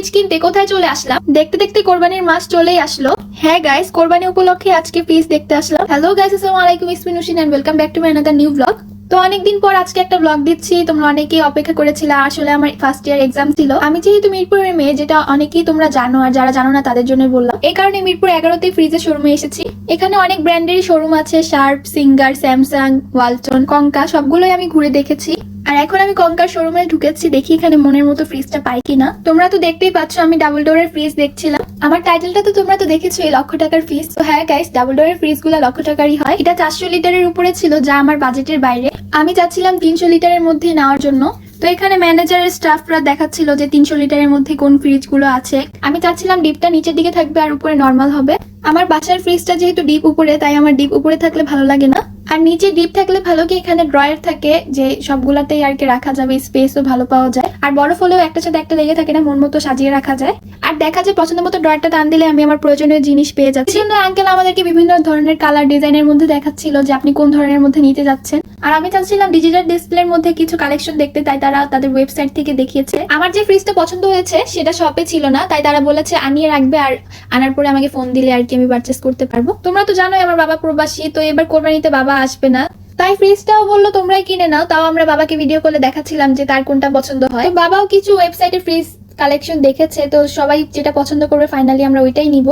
Fridge কিনতে কোথায় চলে আসলাম, দেখতে দেখতে কোরবানির মাস চলেই আসলো। হ্যাঁ গাইস, কোরবানি উপলক্ষে আজকে ফ্রিজ দেখতে আসলাম। হ্যালো গাইস, আসসালামু আলাইকুম, it's me Nushin and welcome back to my another new blog. তো অনেকদিন পর আজকে একটা ব্লগ দিচ্ছি। তোমরা অনেকেই অপেক্ষা করেছিলে। আসলে আমার ফার্স্ট ইয়ার এক্সাম ছিল। আমি যেহেতু মিরপুরের মেয়ে, যেটা অনেকেই তোমরা জানো, আর যারা জানো না তাদের জন্য বললাম। এই কারণে মিরপুর 11তে ফ্রিজের শোরুমে এসেছি। এখানে অনেক ব্র্যান্ডেরই শোরুম আছে, শার্প, সিঙ্গার, স্যামসাং, ওয়ালটন, কঙ্কা, সবগুলোই আমি ঘুরে দেখেছি। আর এখন আমি কঙ্কার শোরুমে ঢুকেছি, দেখি এখানে মনের মতো ফ্রিজটা পাই কিনা। তোমরা তো দেখতেই পাচ্ছ আমি ডাবল ডোরের ফ্রিজ দেখছিলাম। আমার টাইটেলটা তো তোমরা তো দেখেছো, এই লক্ষ টাকার ফ্রিজ। তো হ্যাঁ গাইস, ডাবল ডোরের ফ্রিজ গুলো লক্ষ টাকারই হয়। এটা 400 লিটারের উপরে ছিল, যা আমার বাজেটের বাইরে। আমি চাচ্ছিলাম 300 লিটারের মধ্যে নেওয়ার জন্য। তো এখানে ম্যানেজারের স্টাফরা দেখাচ্ছিল যে 300 লিটারের মধ্যে কোন ফ্রিজ গুলো আছে। আমি চাচ্ছিলাম ডিপটা নিচের দিকে থাকবে আর উপরে নর্মাল হবে। আমার বাসার ফ্রিজটা যেহেতু ডিপ উপরে, তাই আমার ডিপ উপরে থাকলে ভালো লাগে না। আর নিচে ডিপ থাকলে ভালো কি, এখানে ড্রয়ার থাকে যে সবগুলাতেই আর কি রাখা যাবে, স্পেসও ভালো পাওয়া যায়। আর বরফ হলেও একটার সাথে একটা লেগে থাকে না, মন মতো সাজিয়ে রাখা যায়। আর দেখা যায় পছন্দ মতো ড্রয়ারটা টান দিলে আমি আমার প্রয়োজনীয় জিনিস পেয়ে যাচ্ছি। কিন্তু আঙ্কেল আমাদেরকে বিভিন্ন ধরনের কালার ডিজাইনের মধ্যে দেখাচ্ছিল যে আপনি কোন ধরনের মধ্যে নিতে যাচ্ছেন। আর আমি চাচ্ছিলাম ডিজিটাল ডিসপ্লের মধ্যে কিছু কালেকশন দেখতে, তাই তারা তাদের ওয়েবসাইট থেকে দেখিয়েছে। আমার যে ফ্রিজটা পছন্দ হয়েছে সেটা শপে ছিল না, তাই তারা বলেছে আনিয়ে রাখবে, আর আনার পরে আমাকে ফোন দিলে আর কি আমি পারচেস করতে পারবো। তোমরা তো জানোই আমার বাবা প্রবাসী, তো এবার কোরবানিতে বাবা আসবে না, তাই ফ্রিজটাও বললো তোমরাই কিনে নাও। তাও আমরা বাবাকে ভিডিও কলে দেখাচ্ছিলাম যে তার কোনটা পছন্দ হয়। বাবাও কিছু ওয়েবসাইটে ফ্রিজ কালেকশন দেখেছে, তো সবাই যেটা পছন্দ করবে ফাইনালি আমরা ওইটাই নিব।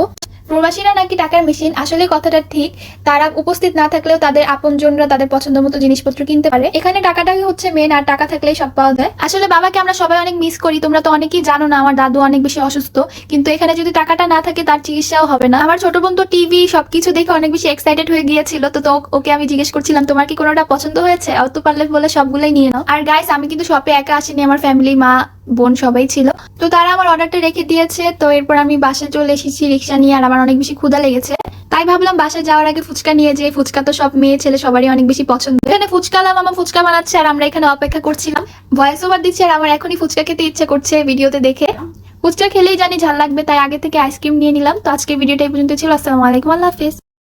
প্রবাসীরা নাকি টাকার মেশিন, আসলে কথাটা ঠিক। তারা উপস্থিত না থাকলেও তাদের আপনজনরা তাদের পছন্দ মতো জিনিসপত্র কিনতে পারে। এখানে টাকাটাই হচ্ছে মেন, আর টাকা থাকলেই সব পাওয়া যায়। আসলে বাবাকে আমরা সবাই অনেক মিস করি। তোমরা তো অনেকেই জানো না, আমার দাদু অনেক বেশি অসুস্থ, কিন্তু এখানে যদি টাকাটা না থাকে তার চিকিৎসাও হবে না। আমার ছোট বোন তো টিভি সবকিছু দেখে অনেক বেশি এক্সাইটেড হয়ে গিয়েছিল। তো ওকে আমি জিজ্ঞেস করছিলাম তোমার কি কোনোটা পছন্দ হয়েছে, অত পারলে বলে সবগুলোই নিয়ে নাও। আর গাইস, আমি কিন্তু শপে একা আসিনি, আমার ফ্যামিলি, মা, বোন সবাই ছিল। তো তারা আমার অর্ডারটা রেখে দিয়েছে। তো এরপর আমি বাসায় চলে এসেছি রিক্সা নিয়ে। আর আমার অনেক বেশি ক্ষুধা লেগেছে, তাই ভাবলাম বাসায় যাওয়ার আগে ফুচকা নিয়ে যাই। ফুচকা তো সব মেয়ে ছেলে সবারই অনেক বেশি পছন্দ। এখানে ফুচকালা মামা ফুচকা বানাচ্ছে, আর আমরা এখানে অপেক্ষা করছিলাম। ভয়েস ওভার দিচ্ছি, আর আমার এখনই ফুচকা খেতে ইচ্ছে করছে ভিডিওতে দেখে। ফুচকা খেলেই জানি ঝাল লাগবে, তাই আগে থেকে আইসক্রিম নিয়ে নিলাম। তো আজকে ভিডিওটা এই পর্যন্ত ছিল। আসসালামু আলাইকুম, আল্লাহ হাফেজ।